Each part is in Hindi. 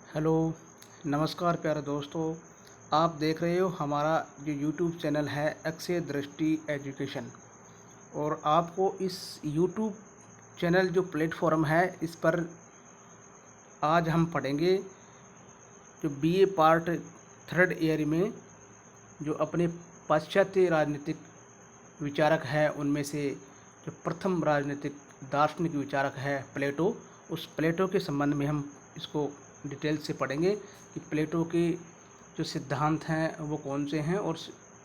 हेलो, नमस्कार प्यारे दोस्तों। आप देख रहे हो हमारा जो यूट्यूब चैनल है अक्षय दृष्टि एजुकेशन। और आपको इस यूट्यूब चैनल जो प्लेटफॉर्म है इस पर आज हम पढ़ेंगे जो बीए पार्ट थर्ड ईयर में जो अपने पाश्चात्य राजनीतिक विचारक है उनमें से जो प्रथम राजनीतिक दार्शनिक विचारक है प्लेटो। उस प्लेटो के संबंध में हम इसको डिटेल से पढ़ेंगे कि प्लेटो के जो सिद्धांत हैं वो कौन से हैं और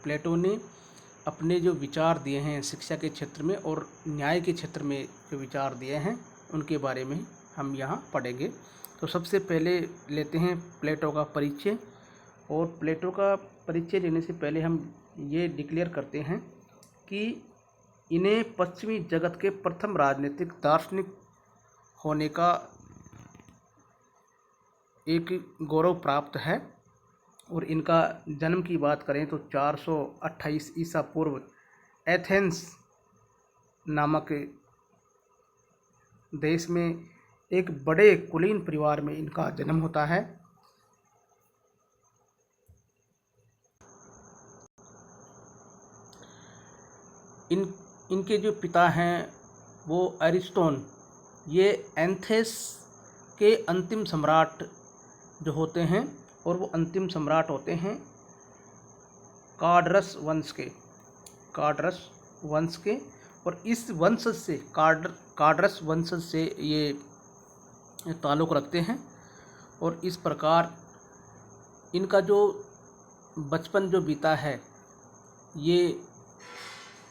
प्लेटो ने अपने जो विचार दिए हैं शिक्षा के क्षेत्र में और न्याय के क्षेत्र में जो विचार दिए हैं उनके बारे में हम यहाँ पढ़ेंगे। तो सबसे पहले लेते हैं प्लेटो का परिचय। और प्लेटो का परिचय लेने से पहले हम ये डिक्लेयर करते हैं कि इन्हें पश्चिमी जगत के प्रथम राजनीतिक दार्शनिक होने का एक गौरव प्राप्त है। और इनका जन्म की बात करें तो 428 ईसा पूर्व एथेंस नामक देश में एक बड़े कुलीन परिवार में इनका जन्म होता है। इनके जो पिता हैं वो अरिस्टोन, ये एथेंस के अंतिम सम्राट जो होते हैं और वो अंतिम सम्राट होते हैं कार्डरस वंश के। और इस वंश से कार्डरस वंश से ये ताल्लुक़ रखते हैं। और इस प्रकार इनका जो बचपन जो बीता है ये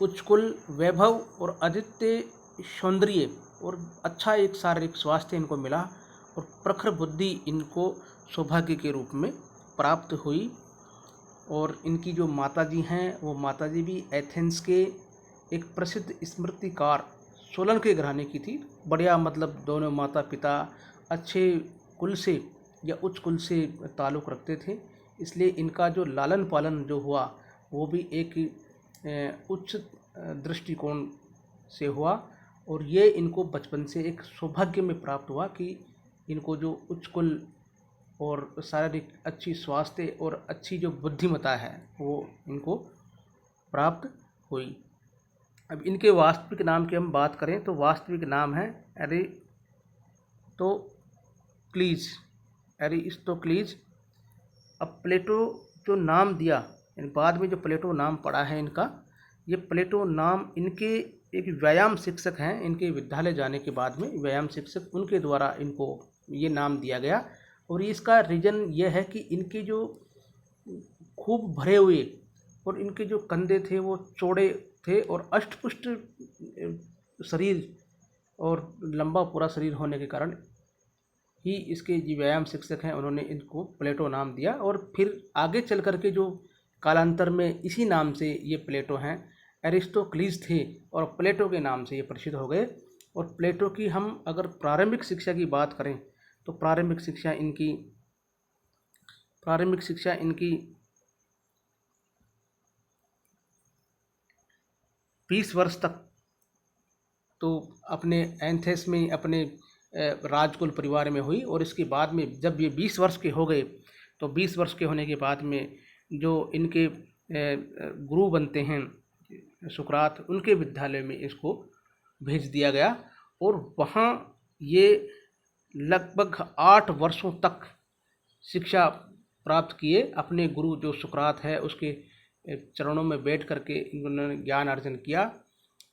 उच्च कुल वैभव और अद्वितीय सौंदर्य और अच्छा एक शारीरिक स्वास्थ्य इनको मिला और प्रखर बुद्धि इनको सौभाग्य के रूप में प्राप्त हुई। और इनकी जो माताजी हैं वो माताजी भी एथेंस के एक प्रसिद्ध स्मृतिकार सोलन के घराने की थी। बढ़िया, मतलब दोनों माता पिता अच्छे कुल से या उच्च कुल से ताल्लुक़ रखते थे, इसलिए इनका जो लालन पालन जो हुआ वो भी एक उच्च दृष्टिकोण से हुआ। और ये इनको बचपन से एक सौभाग्य में प्राप्त हुआ कि इनको जो उच्च कुल और शारीरिक अच्छी स्वास्थ्य और अच्छी जो बुद्धिमत्ता है वो इनको प्राप्त हुई। अब इनके वास्तविक नाम की हम बात करें तो वास्तविक नाम है एरिस्टोक्लीज। अब प्लेटो जो नाम दिया, बाद में जो प्लेटो नाम पड़ा है इनका, ये प्लेटो नाम इनके एक व्यायाम शिक्षक हैं, इनके विद्यालय जाने के बाद में व्यायाम शिक्षक उनके द्वारा इनको ये नाम दिया गया। और इसका रीज़न ये है कि इनके जो खूब भरे हुए और इनके जो कंधे थे वो चौड़े थे और अष्टपुष्ट शरीर और लंबा पूरा शरीर होने के कारण ही इसके जो व्यायाम शिक्षक हैं उन्होंने इनको प्लेटो नाम दिया। और फिर आगे चल कर के जो कालांतर में इसी नाम से ये प्लेटो हैं, एरिस्टोक्लीज थे और प्लेटो के नाम से ये प्रसिद्ध हो गए। और प्लेटो की हम अगर प्रारंभिक शिक्षा की बात करें तो प्रारंभिक शिक्षा इनकी 20 वर्ष तक तो अपने एथेंस में अपने राजकुल परिवार में हुई। और इसके बाद में जब ये 20 वर्ष के हो गए तो 20 वर्ष के होने के बाद में जो इनके गुरु बनते हैं सुकरात, उनके विद्यालय में इसको भेज दिया गया। और वहाँ ये लगभग 8 वर्षों तक शिक्षा प्राप्त किए। अपने गुरु जो सुकरात है उसके चरणों में बैठ करके इन्होंने ज्ञान अर्जन किया।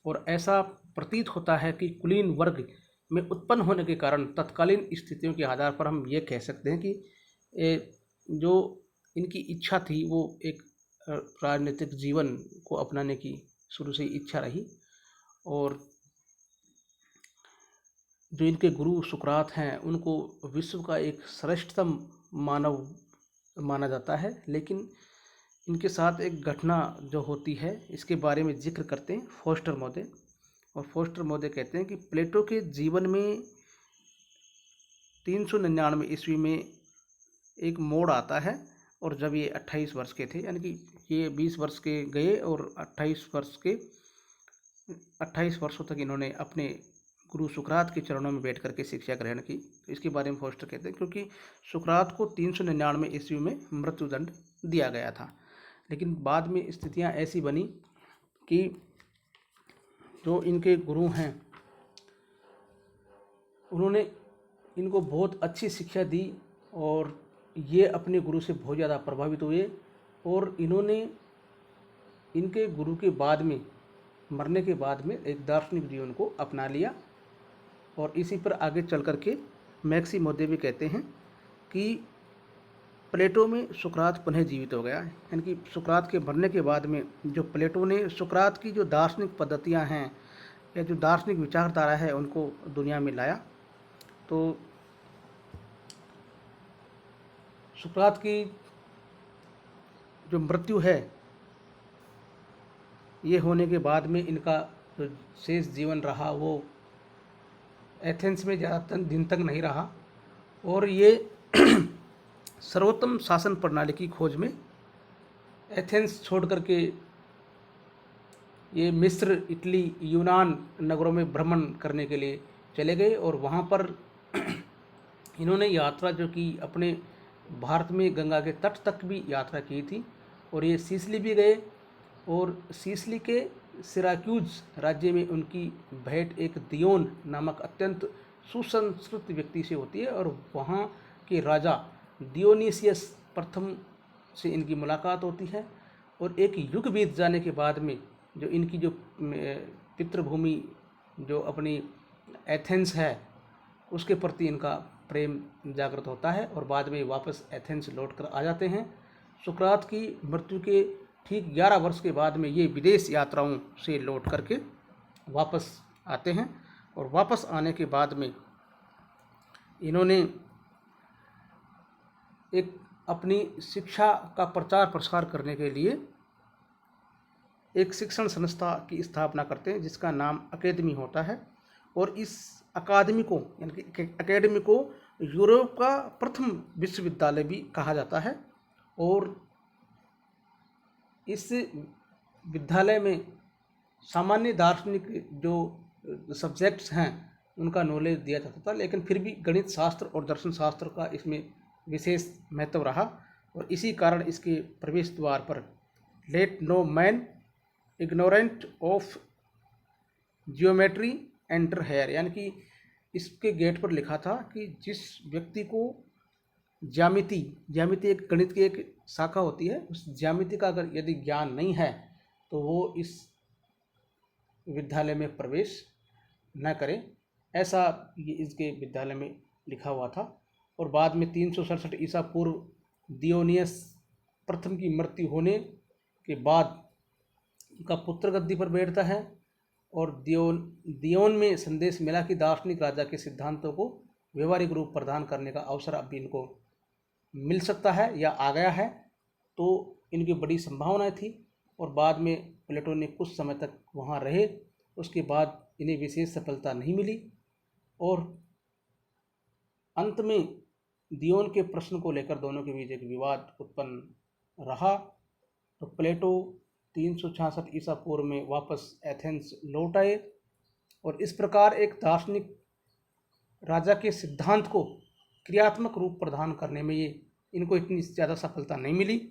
और ऐसा प्रतीत होता है कि कुलीन वर्ग में उत्पन्न होने के कारण तत्कालीन स्थितियों के आधार पर हम ये कह सकते हैं कि जो इनकी इच्छा थी वो एक राजनीतिक जीवन को अपनाने की शुरू से इच्छा रही। और जो इनके गुरु सुकरात हैं उनको विश्व का एक श्रेष्ठतम मानव माना जाता है। लेकिन इनके साथ एक घटना जो होती है इसके बारे में जिक्र करते हैं फोस्टर महोदय। और फोस्टर महोदय कहते हैं कि प्लेटो के जीवन में 399 ईस्वी में एक मोड़ आता है। और जब ये 28 वर्ष के थे, यानी कि ये 20 वर्ष के गए और 28 वर्षों तक इन्होंने अपने गुरु सुकरात के चरणों में बैठ करके शिक्षा ग्रहण की। तो इसके बारे में फोस्टर कहते हैं, क्योंकि सुकरात को 399 ईस्वी में मृत्युदंड दिया गया था। लेकिन बाद में स्थितियां ऐसी बनी कि जो इनके गुरु हैं उन्होंने इनको बहुत अच्छी शिक्षा दी और ये अपने गुरु से बहुत ज़्यादा प्रभावित हुए और इन्होंने इनके गुरु के बाद में, मरने के बाद में, एक दार्शनिक जीवन को अपना लिया। और इसी पर आगे चल कर के मैक्सिमो देवी कहते हैं कि प्लेटो में सुकरात पुनः जीवित हो गया है। यानी कि सुकरात के मरने के बाद में जो प्लेटो ने सुकरात की जो दार्शनिक पद्धतियां हैं या जो दार्शनिक विचारधारा है उनको दुनिया में लाया। तो सुकरात की जो मृत्यु है ये होने के बाद में इनका जो शेष जीवन रहा वो एथेंस में ज़्यादा दिन तक नहीं रहा और ये सर्वोत्तम शासन प्रणाली की खोज में एथेंस छोड़ करके ये मिस्र, इटली, यूनान नगरों में भ्रमण करने के लिए चले गए और वहाँ पर इन्होंने यात्रा जो की अपने भारत में गंगा के तट तक भी यात्रा की थी। और ये सिसिली भी गए और सिसिली के सिराक्यूज राज्य में उनकी भेंट एक दियोन नामक अत्यंत सुसंस्कृत व्यक्ति से होती है और वहाँ के राजा डियोनिसियस प्रथम से इनकी मुलाकात होती है। और एक युग बीत जाने के बाद में जो इनकी जो पितृभूमि जो अपनी एथेंस है उसके प्रति इनका प्रेम जागृत होता है और बाद में वापस एथेंस लौट कर आ जाते हैं। सुकरात की मृत्यु के ठीक 11 वर्ष के बाद में ये विदेश यात्राओं से लौट करके वापस आते हैं और वापस आने के बाद में इन्होंने एक अपनी शिक्षा का प्रचार प्रसार करने के लिए एक शिक्षण संस्था की स्थापना करते हैं जिसका नाम अकेडमी होता है। और इस अकादमी को यानी कि अकेडमी को यूरोप का प्रथम विश्वविद्यालय भी कहा जाता है। और इस विद्यालय में सामान्य दार्शनिक जो सब्जेक्ट्स हैं उनका नॉलेज दिया जाता था, लेकिन फिर भी गणित शास्त्र और दर्शन शास्त्र का इसमें विशेष महत्व रहा। और इसी कारण इसके प्रवेश द्वार पर let no man ignorant of geometry enter here, यानी कि इसके गेट पर लिखा था कि जिस व्यक्ति को ज्यामिति एक गणित की एक शाखा होती है, उस ज्यामिति का अगर यदि ज्ञान नहीं है तो वो इस विद्यालय में प्रवेश न करे, ऐसा ये इसके विद्यालय में लिखा हुआ था। और बाद में 367 ईसा पूर्व दियोनियस प्रथम की मृत्यु होने के बाद उनका पुत्र गद्दी पर बैठता है और दियोन में संदेश मिला कि दार्शनिक राजा के सिद्धांतों को व्यवहारिक रूप प्रदान करने का अवसर अब इनको मिल सकता है या आ गया है। तो इनकी बड़ी संभावनाएं थी और बाद में प्लेटो ने कुछ समय तक वहाँ रहे, उसके बाद इन्हें विशेष सफलता नहीं मिली और अंत में दियोन के प्रश्न को लेकर दोनों के बीच एक विवाद उत्पन्न रहा। तो प्लेटो 366 ईसा पूर्व में वापस एथेंस लौट आए और इस प्रकार एक दार्शनिक राजा के सिद्धांत को क्रियात्मक रूप प्रदान करने में ये इनको इतनी ज़्यादा सफलता नहीं मिली।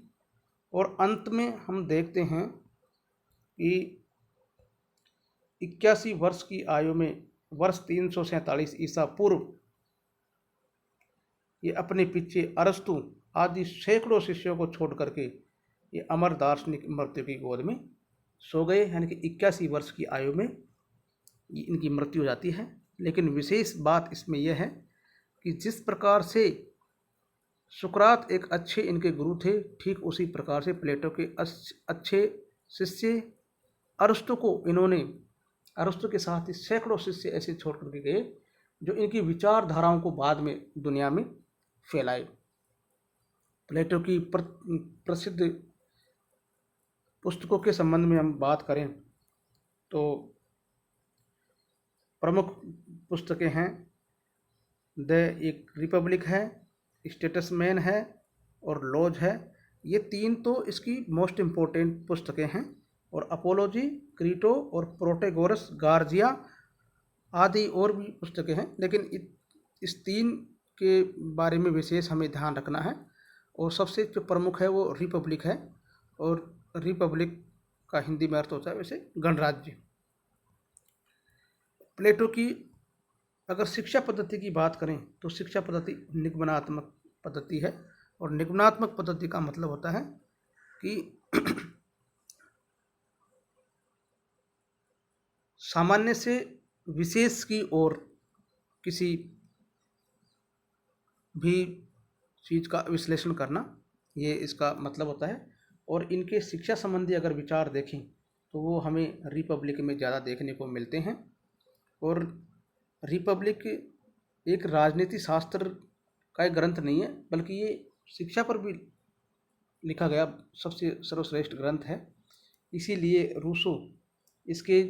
और अंत में हम देखते हैं कि 81 वर्ष की आयु में वर्ष 347 ईसा पूर्व ये अपने पीछे अरस्तु आदि सैकड़ों शिष्यों को छोड़ करके ये अमर दार्शनिक मृत्यु की गोद में सो गए, यानी कि 81 वर्ष की आयु में इनकी मृत्यु हो जाती है। लेकिन विशेष बात इसमें यह है कि जिस प्रकार से सुकरात एक अच्छे इनके गुरु थे, ठीक उसी प्रकार से प्लेटो के अच्छे शिष्य अरस्तु को इन्होंने, अरस्तु के साथ ही सैकड़ों शिष्य ऐसे छोड़ करके गए जो इनकी विचारधाराओं को बाद में दुनिया में फैलाए। प्लेटो की प्रसिद्ध पुस्तकों के संबंध में हम बात करें तो प्रमुख पुस्तकें हैं द एक रिपब्लिक है, स्टेटसमैन है और लॉज है। ये तीन तो इसकी मोस्ट इम्पोर्टेंट पुस्तकें हैं। और अपोलॉजी, क्रीटो और प्रोटेगोरस गार्जिया आदि और भी पुस्तकें हैं, लेकिन इस 3 के बारे में विशेष हमें ध्यान रखना है। और सबसे जो प्रमुख है वो रिपब्लिक है, और रिपब्लिक का हिंदी में अर्थ होता है वैसे गणराज्य। प्लेटो की अगर शिक्षा पद्धति की बात करें तो शिक्षा पद्धति निगमनात्मक पद्धति है, और निगमनात्मक पद्धति का मतलब होता है कि सामान्य से विशेष की ओर किसी भी चीज़ का विश्लेषण करना, ये इसका मतलब होता है। और इनके शिक्षा संबंधी अगर विचार देखें तो वो हमें रिपब्लिक में ज़्यादा देखने को मिलते हैं। और रिपब्लिक एक राजनीति शास्त्र का एक ग्रंथ नहीं है, बल्कि ये शिक्षा पर भी लिखा गया सबसे सर्वश्रेष्ठ ग्रंथ है। इसीलिए रूसो इसके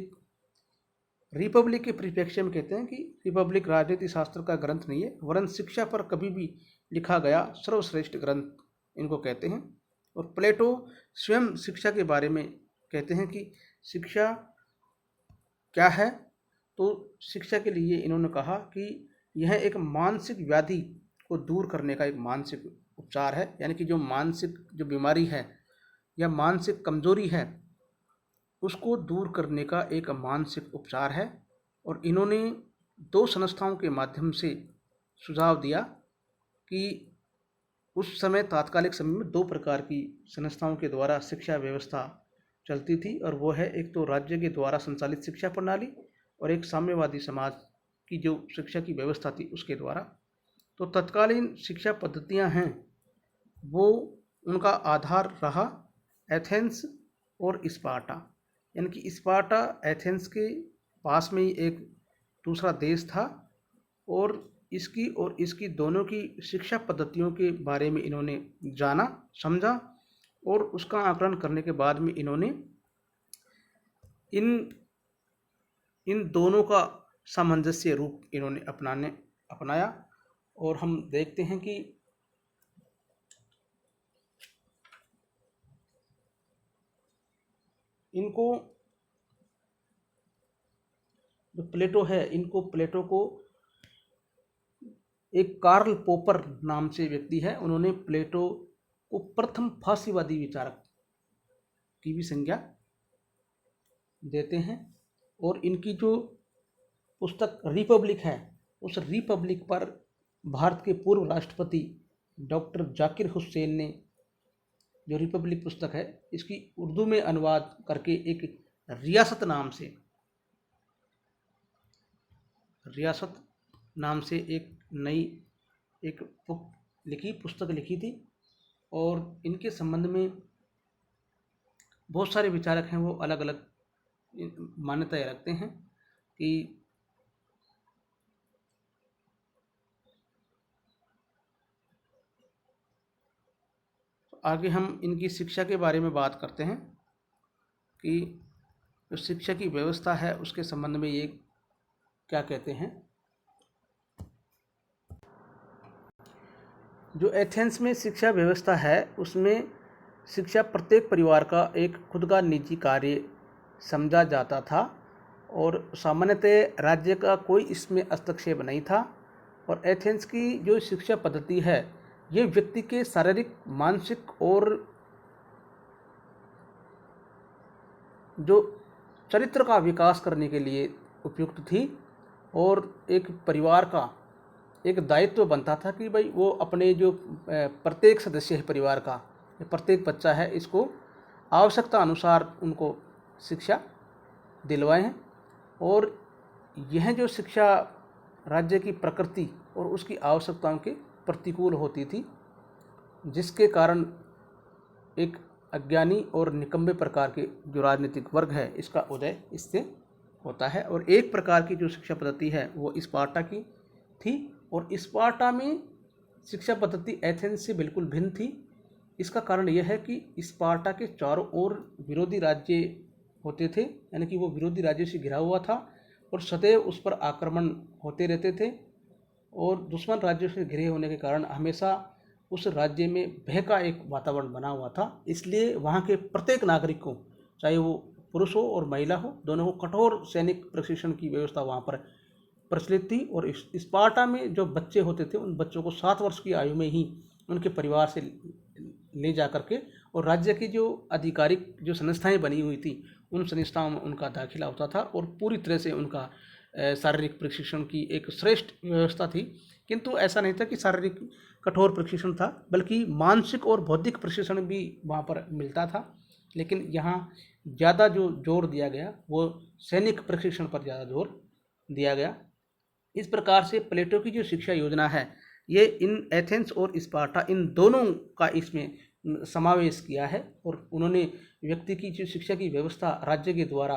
रिपब्लिक के परिप्रेक्ष्य में कहते हैं कि रिपब्लिक राजनीति शास्त्र का ग्रंथ नहीं है, वरन शिक्षा पर कभी भी लिखा गया सर्वश्रेष्ठ ग्रंथ इनको कहते हैं। और प्लेटो स्वयं शिक्षा के बारे में कहते हैं कि शिक्षा क्या है। तो शिक्षा के लिए इन्होंने कहा कि यह एक मानसिक व्याधि को दूर करने का एक मानसिक उपचार है, यानी कि जो मानसिक जो बीमारी है या मानसिक कमजोरी है उसको दूर करने का एक मानसिक उपचार है। और इन्होंने 2 संस्थाओं के माध्यम से सुझाव दिया कि उस समय तात्कालिक समय में 2 प्रकार की संस्थाओं के द्वारा शिक्षा व्यवस्था चलती थी, और वो है एक तो राज्य के द्वारा संचालित शिक्षा प्रणाली, और एक साम्यवादी समाज की जो शिक्षा की व्यवस्था थी उसके द्वारा। तो तत्कालीन शिक्षा पद्धतियां हैं वो उनका आधार रहा एथेंस और स्पार्टा, यानी कि स्पार्टा एथेंस के पास में ही एक दूसरा देश था, और इसकी दोनों की शिक्षा पद्धतियों के बारे में इन्होंने जाना समझा, और उसका आकलन करने के बाद में इन्होंने इन दोनों का सामंजस्य रूप इन्होंने अपनाया। और हम देखते हैं कि इनको जो प्लेटो है, प्लेटो को एक कार्ल पोपर नाम से व्यक्ति है, उन्होंने प्लेटो को प्रथम फासीवादी विचारक की भी संज्ञा देते हैं। और इनकी जो पुस्तक रिपब्लिक है, उस रिपब्लिक पर भारत के पूर्व राष्ट्रपति डॉक्टर जाकिर हुसैन ने जो रिपब्लिक पुस्तक है इसकी उर्दू में अनुवाद करके एक रियासत नाम से एक पुस्तक लिखी थी। और इनके संबंध में बहुत सारे विचारक हैं वो अलग अलग मान्यताएं रखते हैं कि आगे हम इनकी शिक्षा के बारे में बात करते हैं कि जो शिक्षा की व्यवस्था है उसके संबंध में ये क्या कहते हैं। जो एथेंस में शिक्षा व्यवस्था है उसमें शिक्षा प्रत्येक परिवार का एक खुद का निजी कार्य समझा जाता था, और सामान्यतः राज्य का कोई इसमें हस्तक्षेप नहीं था। और एथेंस की जो शिक्षा पद्धति है ये व्यक्ति के शारीरिक, मानसिक और जो चरित्र का विकास करने के लिए उपयुक्त थी। और एक परिवार का एक दायित्व बनता था कि भाई वो अपने जो प्रत्येक सदस्य है परिवार का, प्रत्येक बच्चा है, इसको आवश्यकता अनुसार उनको शिक्षा दिलवाएं। और यह जो शिक्षा राज्य की प्रकृति और उसकी आवश्यकताओं के प्रतिकूल होती थी, जिसके कारण एक अज्ञानी और निकम्मे प्रकार के जो राजनीतिक वर्ग है इसका उदय इससे होता है। और एक प्रकार की जो शिक्षा पद्धति है वो स्पार्टा की थी, और स्पार्टा में शिक्षा पद्धति एथेंस से बिल्कुल भिन्न थी। इसका कारण यह है कि स्पार्टा के चारों ओर विरोधी राज्य होते थे, यानी कि वो विरोधी राज्य से घिरा हुआ था और सदैव उस पर आक्रमण होते रहते थे। और दुश्मन राज्यों से घिरे होने के कारण हमेशा उस राज्य में भय का एक वातावरण बना हुआ था। इसलिए वहाँ के प्रत्येक नागरिक को, चाहे वो पुरुष हो और महिला हो, दोनों को कठोर सैनिक प्रशिक्षण की व्यवस्था वहाँ पर प्रचलित थी। और स्पार्टा में जो बच्चे होते थे उन बच्चों को 7 वर्ष की आयु में ही उनके परिवार से ले जा करके और राज्य की जो आधिकारिक जो संस्थाएं बनी हुई थी उन संस्थाओं में उनका दाखिला होता था और पूरी तरह से उनका शारीरिक प्रशिक्षण की एक श्रेष्ठ व्यवस्था थी। किंतु ऐसा नहीं था कि शारीरिक कठोर प्रशिक्षण था, बल्कि मानसिक और बौद्धिक प्रशिक्षण भी वहाँ पर मिलता था। लेकिन यहाँ ज़्यादा जो जोर दिया गया वो सैनिक प्रशिक्षण पर ज़्यादा जोर दिया गया। इस प्रकार से प्लेटो की जो शिक्षा योजना है ये इन एथेंस और स्पार्टा इन दोनों का इसमें समावेश किया है। और उन्होंने व्यक्ति की जो शिक्षा की व्यवस्था राज्य के द्वारा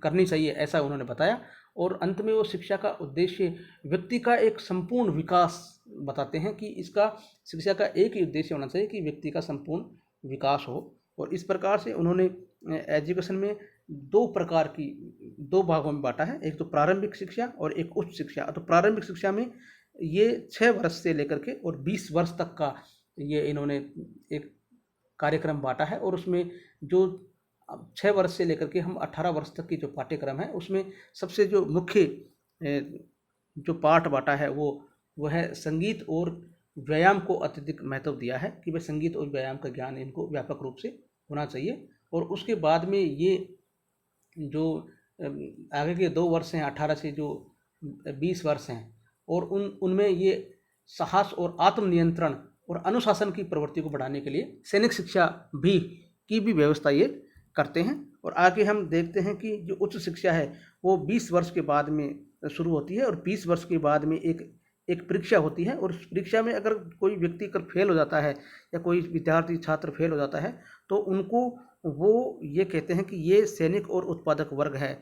करनी चाहिए ऐसा उन्होंने बताया। और अंत में वो शिक्षा का उद्देश्य व्यक्ति का एक संपूर्ण विकास बताते हैं कि इसका शिक्षा का एक ही उद्देश्य होना चाहिए कि व्यक्ति का संपूर्ण विकास हो। और इस प्रकार से उन्होंने एजुकेशन में दो भागों में बांटा है, एक तो प्रारंभिक शिक्षा और एक उच्च शिक्षा। तो प्रारंभिक शिक्षा में ये 6 वर्ष से लेकर के और 20 वर्ष तक का ये इन्होंने एक कार्यक्रम बांटा है। और उसमें जो 6 वर्ष से लेकर के हम 18 वर्ष तक की जो पाठ्यक्रम है उसमें सबसे जो मुख्य जो पाठ बांटा है वो है संगीत और व्यायाम को अत्यधिक महत्व दिया है कि भाई संगीत और व्यायाम का ज्ञान इनको व्यापक रूप से होना चाहिए। और उसके बाद में ये जो आगे के 2 वर्ष हैं 18 से जो 20 वर्ष हैं और उनमें ये साहस और आत्मनियंत्रण और अनुशासन की प्रवृत्ति को बढ़ाने के लिए सैनिक शिक्षा की भी व्यवस्था ये करते हैं। और आगे हम देखते हैं कि जो उच्च शिक्षा है वो 20 वर्ष के बाद में शुरू होती है और 20 वर्ष के बाद में एक परीक्षा होती है। और उस परीक्षा में अगर कोई व्यक्ति अगर फेल हो जाता है या कोई विद्यार्थी छात्र फेल हो जाता है तो उनको वो ये कहते हैं कि ये सैनिक और उत्पादक वर्ग है,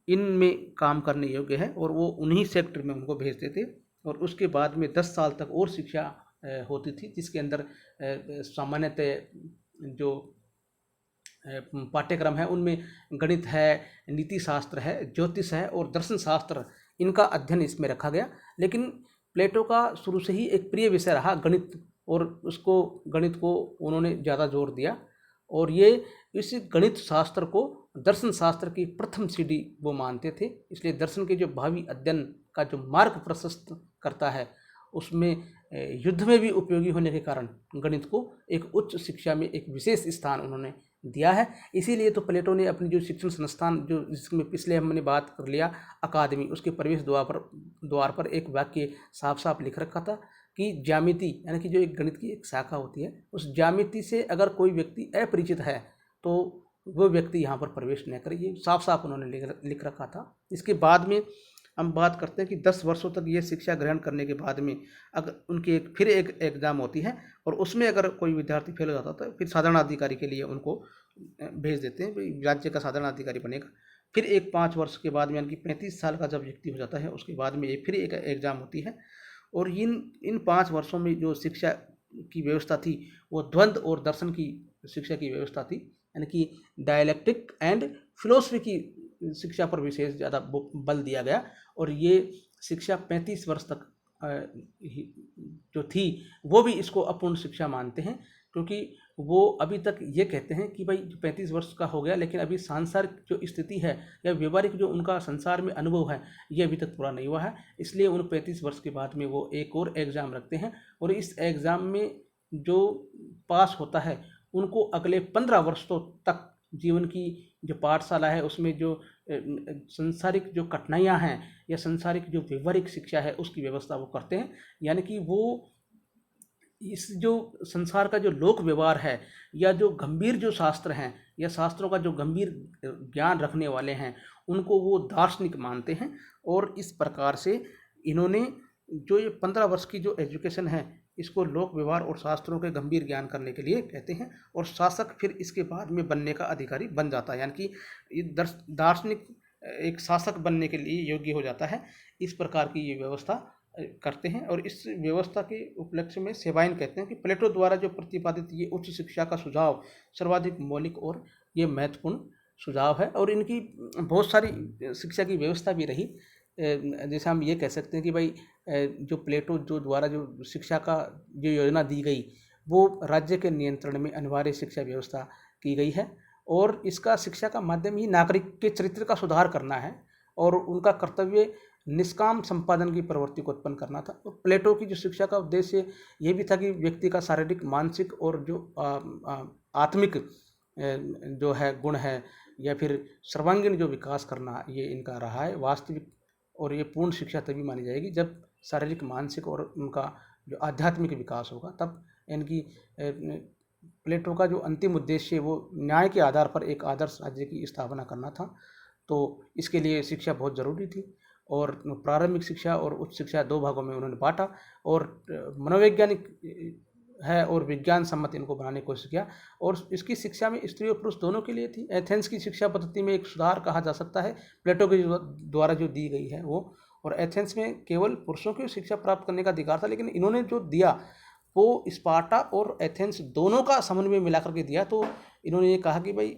इनमें काम करने योग्य है और वो उन्हीं सेक्टर में उनको भेजते थे। और उसके बाद में 10 साल तक और शिक्षा होती थी जिसके अंदर सामान्यतः जो पाठ्यक्रम है उनमें गणित है, नीति शास्त्र है, ज्योतिष है और दर्शन शास्त्र, इनका अध्ययन इसमें रखा गया। लेकिन प्लेटो का शुरू से ही एक प्रिय विषय रहा गणित और गणित को उन्होंने ज़्यादा जोर दिया। और ये इस गणित शास्त्र को दर्शन शास्त्र की प्रथम सीढ़ी वो मानते थे। इसलिए दर्शन के जो भावी अध्ययन का जो मार्ग प्रशस्त करता है उसमें युद्ध में भी उपयोगी होने के कारण गणित को एक उच्च शिक्षा में एक विशेष स्थान उन्होंने दिया है। इसीलिए तो प्लेटो ने अपनी जो शिक्षण संस्थान जो जिसमें पिछले हमने बात कर लिया अकादमी, उसके प्रवेश द्वार पर एक वाक्य साफ साफ लिख रखा था कि ज्यामिति यानी कि जो एक गणित की एक शाखा होती है उस ज्यामिति से अगर कोई व्यक्ति अपरिचित है तो वो व्यक्ति यहाँ पर प्रवेश न करे, ये साफ साफ उन्होंने लिख रखा था। इसके बाद में हम बात करते हैं कि 10 वर्षों तक ये शिक्षा ग्रहण करने के बाद में अगर उनकी फिर एक एग्ज़ाम होती है और उसमें अगर कोई विद्यार्थी फेल हो जाता तो फिर साधारण अधिकारी के लिए उनको भेज देते हैं, भाई राज्य का साधारण अधिकारी बनेगा। फिर एक 5 वर्ष के बाद में यानी कि 35 साल का जब व्यक्ति हो जाता है उसके बाद में फिर एक एग्ज़ाम होती है। और इन 5 वर्षों में जो शिक्षा की व्यवस्था थी वो द्वंद्व और दर्शन की शिक्षा की व्यवस्था थी, यानी कि डायलैक्टिक एंड फिलोसफी की शिक्षा पर विशेष ज़्यादा बल दिया गया। और ये शिक्षा 35 वर्ष तक जो थी वो भी इसको अपूर्ण शिक्षा मानते हैं, क्योंकि वो अभी तक ये कहते हैं कि भाई 35 वर्ष का हो गया लेकिन अभी सांसारिक जो स्थिति है या व्यवहारिक जो उनका संसार में अनुभव है ये अभी तक पूरा नहीं हुआ है। इसलिए उन 35 वर्ष के बाद में वो एक और एग्ज़ाम रखते हैं और इस एग्ज़ाम में जो पास होता है उनको अगले 15 वर्षों तक जीवन की जो पाठशाला है उसमें जो संसारिक जो कठिनाइयाँ हैं या संसारिक जो व्यवहारिक शिक्षा है उसकी व्यवस्था वो करते हैं। यानी कि वो इस जो संसार का जो लोक व्यवहार है या जो गंभीर जो शास्त्र हैं या शास्त्रों का जो गंभीर ज्ञान रखने वाले हैं उनको वो दार्शनिक मानते हैं। और इस प्रकार से इन्होंने जो ये 15 वर्ष की जो एजुकेशन है इसको लोक व्यवहार और शास्त्रों के गंभीर ज्ञान करने के लिए कहते हैं और शासक फिर इसके बाद में बनने का अधिकारी बन जाता है, यानी कि ये दार्शनिक एक शासक बनने के लिए योग्य हो जाता है। इस प्रकार की ये व्यवस्था करते हैं। और इस व्यवस्था के उपलक्ष्य में सेवाइन कहते हैं कि प्लेटो द्वारा जो प्रतिपादित ये उच्च शिक्षा का सुझाव सर्वाधिक मौलिक और ये महत्वपूर्ण सुझाव है। और इनकी बहुत सारी शिक्षा की व्यवस्था भी रही, जैसे हम ये कह सकते हैं कि भाई जो प्लेटो जो द्वारा जो शिक्षा का जो योजना दी गई वो राज्य के नियंत्रण में अनिवार्य शिक्षा व्यवस्था की गई है और इसका शिक्षा का माध्यम ही नागरिक के चरित्र का सुधार करना है और उनका कर्तव्य निष्काम संपादन की प्रवृत्ति को उत्पन्न करना था। और प्लेटो की जो शिक्षा का उद्देश्य ये भी था कि व्यक्ति का शारीरिक, मानसिक और जो आत्मिक जो है गुण है या फिर सर्वांगीण जो विकास करना, ये इनका रहा है वास्तविक। और ये पूर्ण शिक्षा तभी मानी जाएगी जब शारीरिक, मानसिक और उनका जो आध्यात्मिक विकास होगा, तब इनकी प्लेटो का जो अंतिम उद्देश्य है वो न्याय के आधार पर एक आदर्श राज्य की स्थापना करना था। तो इसके लिए शिक्षा बहुत ज़रूरी थी और प्रारंभिक शिक्षा और उच्च शिक्षा दो भागों में उन्होंने बांटा और मनोवैज्ञानिक है और विज्ञान सम्मत इनको बनाने की कोशिश किया। और इसकी शिक्षा में स्त्री और पुरुष दोनों के लिए थी। एथेंस की शिक्षा पद्धति में एक सुधार कहा जा सकता है प्लेटो के द्वारा जो दी गई है वो। और एथेंस में केवल पुरुषों की शिक्षा प्राप्त करने का अधिकार था, लेकिन इन्होंने जो दिया वो स्पार्टा और एथेंस दोनों का समन्वय मिला करके दिया। तो इन्होंने ये कहा कि भाई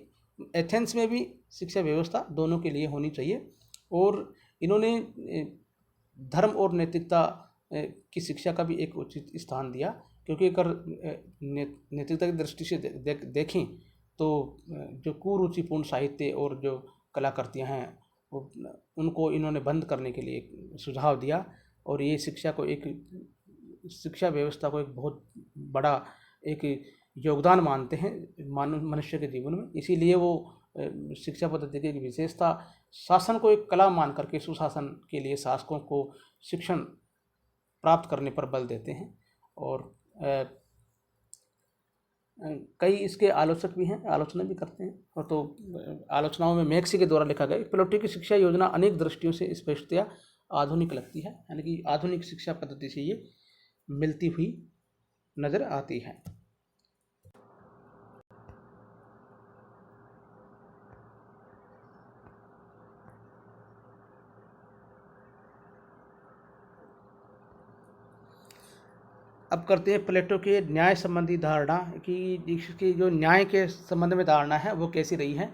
एथेंस में भी शिक्षा व्यवस्था दोनों के लिए होनी चाहिए। और इन्होंने धर्म और नैतिकता की शिक्षा का भी एक उचित स्थान दिया, क्योंकि अगर नैतिकता की दृष्टि से देखें तो जो कुरुचिपूर्ण साहित्य और जो कलाकृतियाँ हैं उनको इन्होंने बंद करने के लिए सुझाव दिया। और ये शिक्षा व्यवस्था को एक बहुत बड़ा एक योगदान मानते हैं मनुष्य के जीवन में। इसीलिए वो शिक्षा पद्धति की एक विशेषता शासन को एक कला मान करके सुशासन के लिए शासकों को शिक्षण प्राप्त करने पर बल देते हैं। और कई इसके आलोचक भी हैं, आलोचना भी करते हैं। और तो आलोचनाओं में मैक्सी के द्वारा लिखा गया प्लेटो की शिक्षा योजना अनेक दृष्टियों से स्पष्टतया आधुनिक लगती है, यानी कि आधुनिक शिक्षा पद्धति से ये मिलती हुई नजर आती है। अब करते हैं प्लेटो के न्याय संबंधी धारणा कि इसकी जो न्याय के संबंध में धारणा है वो कैसी रही है।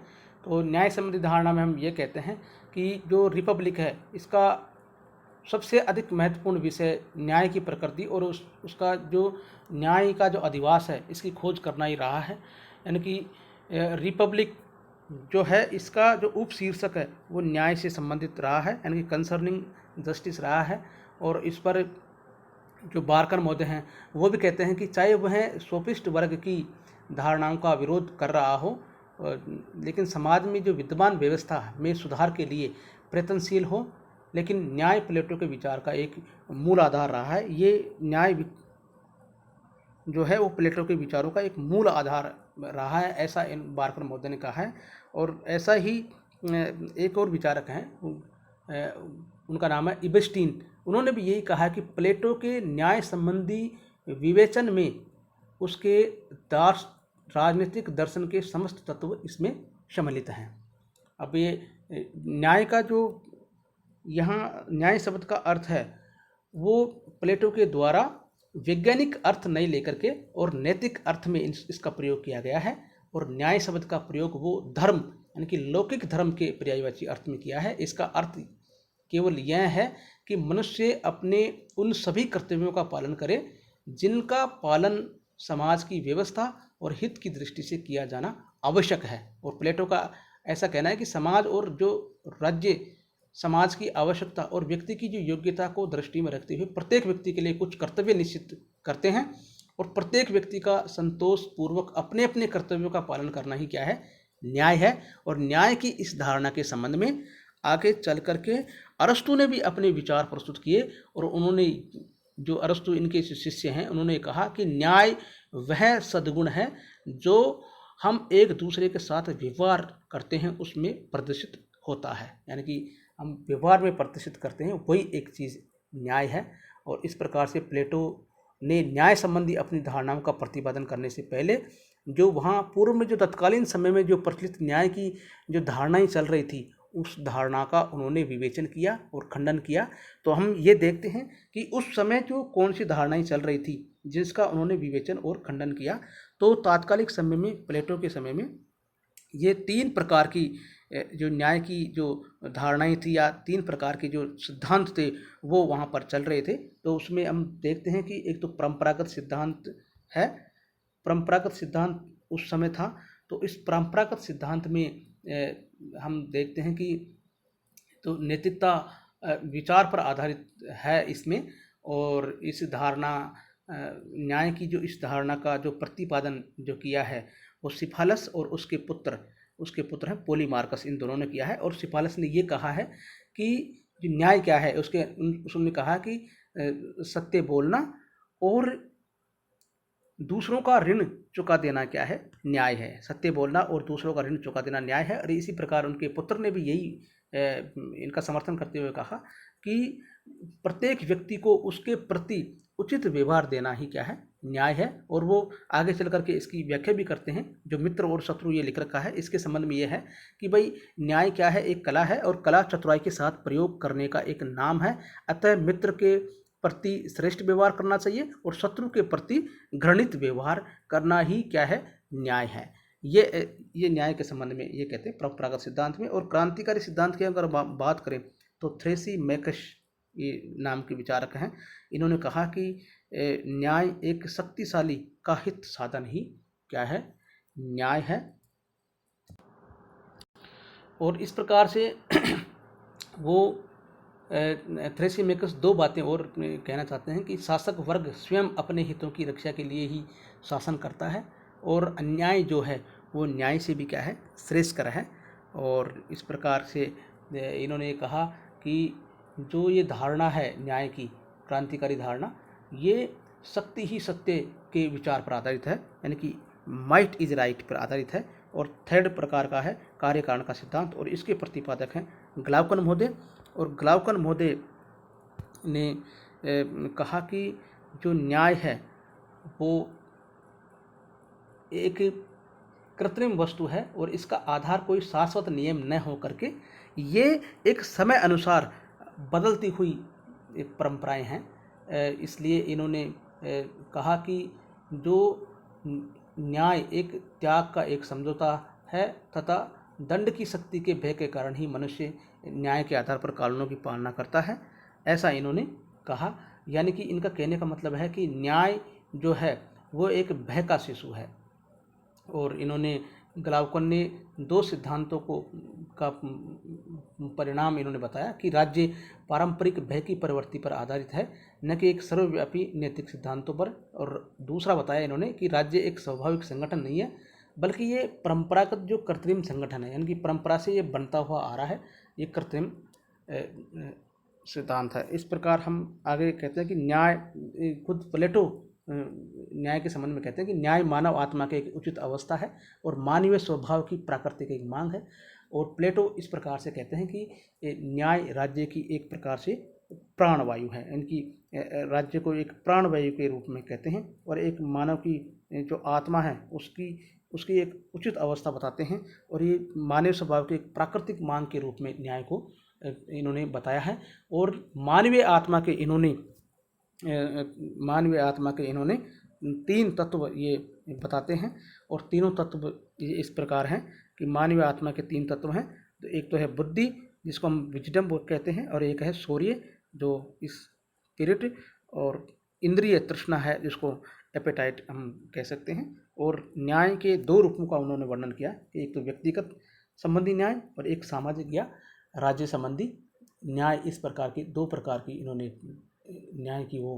तो न्याय संबंधी धारणा में हम ये कहते हैं कि जो रिपब्लिक है इसका सबसे अधिक महत्वपूर्ण विषय न्याय की प्रकृति और उसका जो न्याय का जो अधिवास है इसकी खोज करना ही रहा है। यानी कि रिपब्लिक जो है इसका जो उपशीर्षक है वो न्याय से संबंधित रहा है, यानी कि कंसर्निंग जस्टिस रहा है। और इस पर जो बारकर महोदय हैं वो भी कहते हैं कि चाहे वह सोफिस्ट वर्ग की धारणाओं का विरोध कर रहा हो, लेकिन समाज में जो विद्यमान व्यवस्था में सुधार के लिए प्रयत्नशील हो, लेकिन न्याय प्लेटो के विचार का एक मूल आधार रहा है। ये न्याय जो है वो प्लेटो के विचारों का एक मूल आधार रहा है, ऐसा इन बारकर महोदय ने कहा है। और ऐसा ही एक और विचारक हैं, उनका नाम है इबस्टीन। उन्होंने भी यही कहा कि प्लेटो के न्याय संबंधी विवेचन में उसके राजनीतिक दर्शन के समस्त तत्व इसमें सम्मिलित हैं। अब ये न्याय का जो यहाँ न्याय शब्द का अर्थ है वो प्लेटो के द्वारा वैज्ञानिक अर्थ नहीं लेकर के और नैतिक अर्थ में इसका प्रयोग किया गया है। और न्याय शब्द का प्रयोग वो धर्म यानी कि लौकिक धर्म के पर्यायवाची अर्थ में किया है। इसका अर्थ केवल यह है कि मनुष्य अपने उन सभी कर्तव्यों का पालन करे जिनका पालन समाज की व्यवस्था और हित की दृष्टि से किया जाना आवश्यक है। और प्लेटो का ऐसा कहना है कि समाज और जो राज्य समाज की आवश्यकता और व्यक्ति की जो योग्यता को दृष्टि में रखते हुए प्रत्येक व्यक्ति के लिए कुछ कर्तव्य निश्चित करते हैं और प्रत्येक व्यक्ति का संतोष पूर्वक अपने अपने कर्तव्यों का पालन करना ही क्या है, न्याय है। और न्याय की इस धारणा के संबंध में आगे चल करके अरस्तु ने भी अपने विचार प्रस्तुत किए। और उन्होंने जो अरस्तु इनके शिष्य हैं उन्होंने कहा कि न्याय वह सद्गुण है जो हम एक दूसरे के साथ व्यवहार करते हैं उसमें प्रदर्शित होता है, यानी कि हम व्यवहार में प्रदर्शित करते हैं वही एक चीज़ न्याय है। और इस प्रकार से प्लेटो ने न्याय संबंधी अपनी धारणाओं का प्रतिपादन करने से पहले जो वहाँ पूर्व में जो तत्कालीन समय में जो प्रचलित न्याय की जो धारणाएं चल रही थी उस धारणा का उन्होंने विवेचन किया और खंडन किया। तो हम ये देखते हैं कि उस समय जो कौन सी धारणाएं चल रही थी जिसका उन्होंने विवेचन और खंडन किया। तो तात्कालिक समय में प्लेटो के समय में ये तीन प्रकार की जो न्याय की जो धारणाएं थी या तीन प्रकार के जो सिद्धांत थे वो वहाँ पर चल रहे थे। तो उसमें हम देखते हैं कि एक तो परंपरागत सिद्धांत है, परंपरागत सिद्धांत उस समय था। तो इस परंपरागत सिद्धांत में हम देखते हैं कि तो नैतिकता विचार पर आधारित है इसमें। और इस धारणा न्याय की जो इस धारणा का जो प्रतिपादन जो किया है वो सिफालस और उसके पुत्र हैं पोलीमार्कस, इन दोनों ने किया है। और सिफालस ने ये कहा है कि जो न्याय क्या है उसने कहा कि सत्य बोलना और दूसरों का ऋण चुका देना क्या है, न्याय है। सत्य बोलना और दूसरों का ऋण चुका देना न्याय है। और इसी प्रकार उनके पुत्र ने भी यही इनका समर्थन करते हुए कहा कि प्रत्येक व्यक्ति को उसके प्रति उचित व्यवहार देना ही क्या है, न्याय है। और वो आगे चल करके इसकी व्याख्या भी करते हैं। जो मित्र और शत्रु ये लिख रखा है इसके संबंध में ये है कि भाई न्याय क्या है, एक कला है और कला चतुराई के साथ प्रयोग करने का एक नाम है। अतः मित्र के प्रति श्रेष्ठ व्यवहार करना चाहिए और शत्रु के प्रति घृणित व्यवहार करना ही क्या है, न्याय है। ये न्याय के संबंध में ये कहते हैं परंपरागत सिद्धांत में। और क्रांतिकारी सिद्धांत की अगर बात करें तो थ्रेसिमेकस ये नाम के विचारक हैं। इन्होंने कहा कि न्याय एक शक्तिशाली का हित साधन ही क्या है, न्याय है। और इस प्रकार से वो थ्रेसिमेकस दो बातें और कहना चाहते हैं कि शासक वर्ग स्वयं अपने हितों की रक्षा के लिए ही शासन करता है और अन्याय जो है वो न्याय से भी क्या है, श्रेष्ठकर है। और इस प्रकार से इन्होंने कहा कि जो ये धारणा है न्याय की, क्रांतिकारी धारणा, ये शक्ति ही सत्य के विचार पर आधारित है, यानी कि माइट इज राइट पर आधारित है। और थर्ड प्रकार का है कार्य कारण का सिद्धांत। और इसके प्रतिपादक हैं ग्लाउकन महोदय। और ग्लाउकन महोदय ने कहा कि जो न्याय है वो एक कृत्रिम वस्तु है और इसका आधार कोई शाश्वत नियम न हो करके ये एक समय अनुसार बदलती हुई परंपराएं हैं। इसलिए इन्होंने कहा कि जो न्याय एक त्याग का एक समझौता है तथा दंड की शक्ति के भय के कारण ही मनुष्य न्याय के आधार पर कानूनों की पालना करता है, ऐसा इन्होंने कहा। यानी कि इनका कहने का मतलब है कि न्याय जो है वो एक भय का शिशु है। और इन्होंने ग्लाउकन ने दो सिद्धांतों का परिणाम इन्होंने बताया कि राज्य पारंपरिक भय की प्रवृत्ति पर आधारित है, न कि एक सर्वव्यापी नैतिक सिद्धांतों पर। और दूसरा बताया इन्होंने कि राज्य एक स्वाभाविक संगठन नहीं है बल्कि ये परंपरागत जो कृत्रिम संगठन है, यानी कि परंपरा से ये बनता हुआ आ रहा है, ये कृत्रिम सिद्धांत है। इस प्रकार हम आगे कहते हैं कि न्याय, खुद प्लेटो न्याय के संबंध में कहते हैं कि न्याय मानव आत्मा की एक उचित अवस्था है और मानवीय स्वभाव की प्राकृतिक एक मांग है। और प्लेटो इस प्रकार से कहते हैं कि न्याय राज्य की एक प्रकार से प्राणवायु है, इनकी राज्य को एक प्राणवायु के रूप में कहते हैं और एक मानव की जो आत्मा है उसकी एक उचित अवस्था बताते हैं। और ये मानव स्वभाव के एक प्राकृतिक मांग के रूप में न्याय को इन्होंने बताया है। और मानवीय आत्मा के इन्होंने तीन तत्व ये बताते हैं। और तीनों तत्व इस प्रकार हैं कि मानवीय आत्मा के तीन तत्व हैं। तो एक तो है बुद्धि जिसको हम विजडम कहते हैं, और एक है शौर्य जो स्पिरिट, और इंद्रिय तृष्णा है जिसको एपेटाइट हम कह सकते हैं। और न्याय के दो रूपों का उन्होंने वर्णन किया कि एक तो व्यक्तिगत संबंधी न्याय और एक सामाजिक या राज्य संबंधी न्याय। इस प्रकार की दो प्रकार की इन्होंने न्याय की वो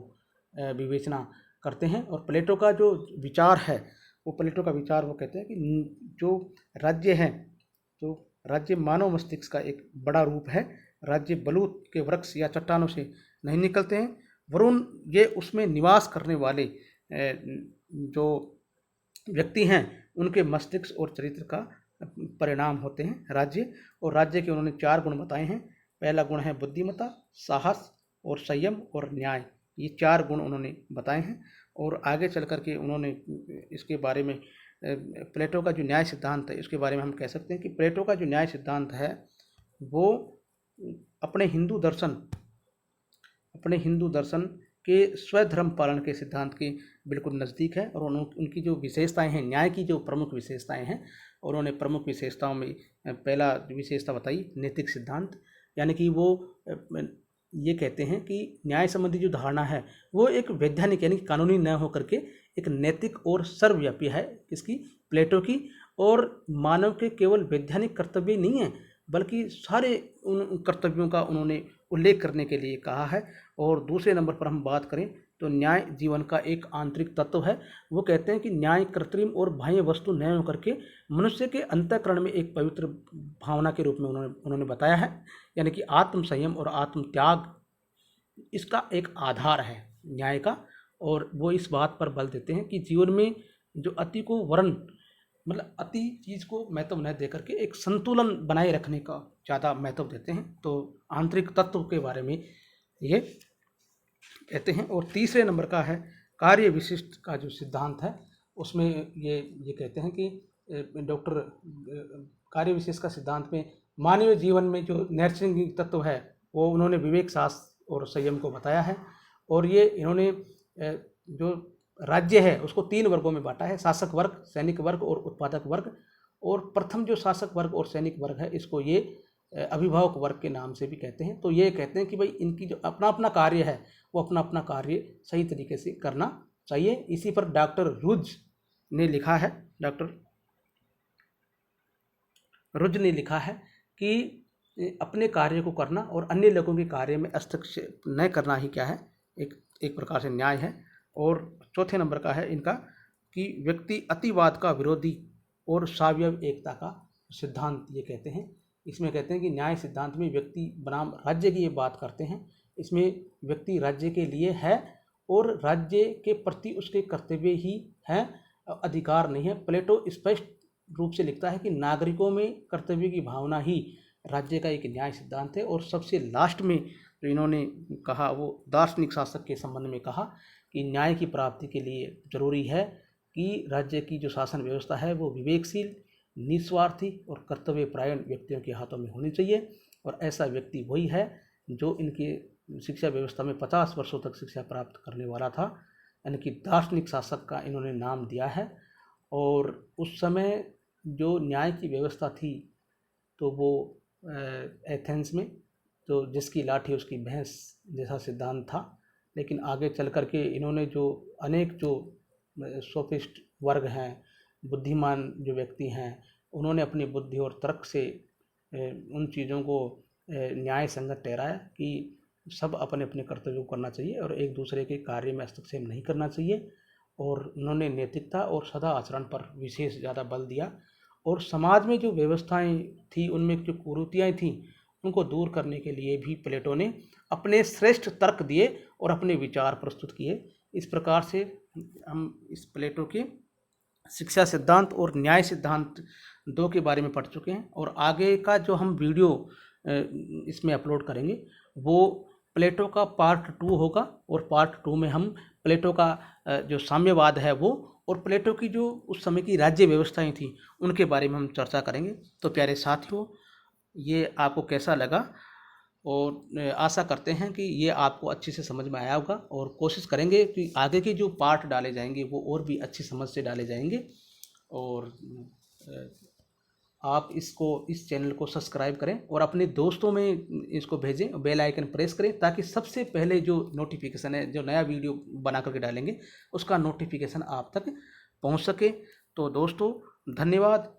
विवेचना करते हैं। और प्लेटो का जो विचार है वो कहते हैं कि जो राज्य है, तो राज्य मानव मस्तिष्क का एक बड़ा रूप है। राज्य बलूत के वृक्ष या चट्टानों से नहीं निकलते हैं, वरुण ये उसमें निवास करने वाले जो व्यक्ति हैं उनके मस्तिष्क और चरित्र का परिणाम होते हैं राज्य। और राज्य के उन्होंने 4 गुण बताए हैं। पहला गुण है बुद्धिमत्ता, साहस और संयम और न्याय। ये 4 गुण उन्होंने बताए हैं। और आगे चल कर के उन्होंने इसके बारे में प्लेटो का जो न्याय सिद्धांत है इसके बारे में हम कह सकते हैं कि प्लेटो का जो न्याय सिद्धांत है वो अपने हिंदू दर्शन के स्वधर्म पालन के सिद्धांत के बिल्कुल नज़दीक है। और उनकी जो विशेषताएं हैं, न्याय की जो प्रमुख विशेषताएं हैं, उन्होंने प्रमुख विशेषताओं में पहला विशेषता बताई नैतिक सिद्धांत, यानी कि वो ये कहते हैं कि न्याय संबंधी जो धारणा है वो एक वैधानिक यानी कि कानूनी न होकर के एक नैतिक और सर्वव्यापी है इसकी, प्लेटो की। और मानव के केवल वैधानिक कर्तव्य नहीं है बल्कि सारे उन कर्तव्यों का उन्होंने उल्लेख करने के लिए कहा है। और दूसरे नंबर पर हम बात करें तो न्याय जीवन का एक आंतरिक तत्व है। वो कहते हैं कि न्याय कृत्रिम और बाह्य वस्तु न होकर के मनुष्य के अंतःकरण में एक पवित्र भावना के रूप में उन्होंने बताया है। यानी कि आत्म संयम और आत्म त्याग इसका एक आधार है न्याय का। और वो इस बात पर बल देते हैं कि जीवन में जो अति को वर्ण मतलब अति चीज़ को महत्व न दे करके एक संतुलन बनाए रखने का ज़्यादा महत्व देते हैं। तो आंतरिक तत्व के बारे में ये कहते हैं। और तीसरे नंबर का है कार्य विशिष्ट का जो सिद्धांत है, उसमें ये कहते हैं कि डॉक्टर कार्य विशेष का सिद्धांत में मानवीय जीवन में जो नैसर्गिक तत्व है वो उन्होंने विवेक, साहस और संयम को बताया है। और ये इन्होंने जो राज्य है उसको 3 वर्गों में बांटा है, शासक वर्ग, सैनिक वर्ग और उत्पादक वर्ग। और प्रथम जो शासक वर्ग और सैनिक वर्ग है इसको ये अभिभावक वर्ग के नाम से भी कहते हैं। तो ये कहते हैं कि भाई इनकी जो अपना अपना कार्य है वो अपना अपना कार्य सही तरीके से करना चाहिए। इसी पर डॉक्टर रुज ने लिखा है कि अपने कार्य को करना और अन्य लोगों के कार्य में हस्तक्षेप न करना ही क्या है, एक प्रकार से न्याय है। और चौथे नंबर का है इनका कि व्यक्ति अतिवाद का विरोधी और सावयव एकता का सिद्धांत ये कहते हैं। इसमें कहते हैं कि न्याय सिद्धांत में व्यक्ति बनाम राज्य की ये बात करते हैं। इसमें व्यक्ति राज्य के लिए है और राज्य के प्रति उसके कर्तव्य ही हैं, अधिकार नहीं है। प्लेटो स्पष्ट रूप से लिखता है कि नागरिकों में कर्तव्य की भावना ही राज्य का एक न्याय सिद्धांत है। और सबसे लास्ट में जो इन्होंने कहा वो दार्शनिक शासक के संबंध में कहा कि न्याय की प्राप्ति के लिए जरूरी है कि राज्य की जो शासन व्यवस्था है वो विवेकशील, निस्वार्थी और कर्तव्यपरायण व्यक्तियों के हाथों में होनी चाहिए। और ऐसा व्यक्ति वही है जो इनके शिक्षा व्यवस्था में 50 वर्षों तक शिक्षा प्राप्त करने वाला था, यानी कि दार्शनिक शासक का इन्होंने नाम दिया है। और उस समय जो न्याय की व्यवस्था थी तो वो एथेंस में तो जिसकी लाठी उसकी भैंस जैसा सिद्धांत था। लेकिन आगे चल कर के इन्होंने जो अनेक जो सोफिस्ट वर्ग हैं, बुद्धिमान जो व्यक्ति हैं, उन्होंने अपनी बुद्धि और तर्क से उन चीज़ों को न्याय संगत ठहराया कि सब अपने अपने कर्तव्य को करना चाहिए और एक दूसरे के कार्य में हस्तक्षेप नहीं करना चाहिए। और उन्होंने नैतिकता और सदा आचरण पर विशेष ज़्यादा बल दिया। और समाज में जो व्यवस्थाएं थी उनमें जो कुरीतियाँ थी उनको दूर करने के लिए भी प्लेटो ने अपने श्रेष्ठ तर्क दिए और अपने विचार प्रस्तुत किए। इस प्रकार से हम इस प्लेटो के शिक्षा सिद्धांत और न्याय सिद्धांत 2 के बारे में पढ़ चुके हैं। और आगे का जो हम वीडियो इसमें अपलोड करेंगे वो प्लेटो का पार्ट 2 होगा। और पार्ट 2 में हम प्लेटो का जो साम्यवाद है वो और प्लेटो की जो उस समय की राज्य व्यवस्थाएं थी उनके बारे में हम चर्चा करेंगे। तो प्यारे साथियों, ये आपको कैसा लगा? और आशा करते हैं कि ये आपको अच्छे से समझ में आया होगा। और कोशिश करेंगे कि आगे के जो पार्ट डाले जाएंगे वो और भी अच्छी समझ से डाले जाएंगे। और आप इस चैनल को सब्सक्राइब करें और अपने दोस्तों में इसको भेजें, बेल आइकन प्रेस करें ताकि सबसे पहले जो नोटिफिकेशन है, जो नया वीडियो बना करके डालेंगे उसका नोटिफिकेशन आप तक पहुंच सके। तो दोस्तों धन्यवाद।